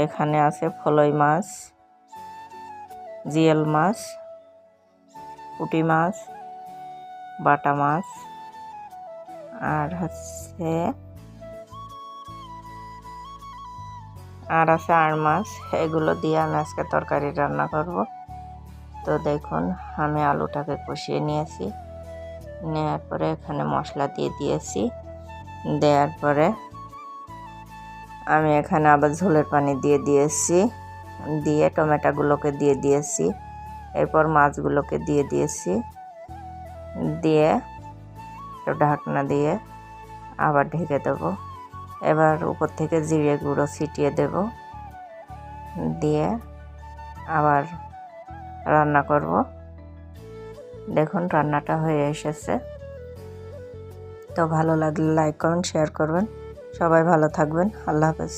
এখানে আছে ফলই মাছ, জিয়াল মাছ, পুঁটি মাছ, বাটা মাছ, আর আছে আড় মাছ। এগুলো দিয়ে আমি আজকে তরকারি রান্না করব। তো দেখুন আমি আলুটাকে কষিয়ে নিয়েছি, নেওয়ার পরে এখানে মশলা দিয়ে দিয়েছি। দেওয়ার পরে আমি এখানে আবার ঝোলের পানি দিয়ে দিয়েছি, দিয়ে টমেটোগুলোকে দিয়ে দিয়েছি, এরপর মাছগুলোকে দিয়ে দিয়েছি, দিয়ে একটু ঢাকনা দিয়ে আবার ঢেকে দেব। এবার উপর থেকে জিরে গুঁড়ো ছিটিয়ে দেব, দিয়ে আবার রান্না করব। দেখুন রান্নাটা হয়ে এসেছে। তো ভালো লাগলে লাইক কমেন্ট শেয়ার করবেন। সবাই ভালো থাকবেন। আল্লাহ হাফেজ।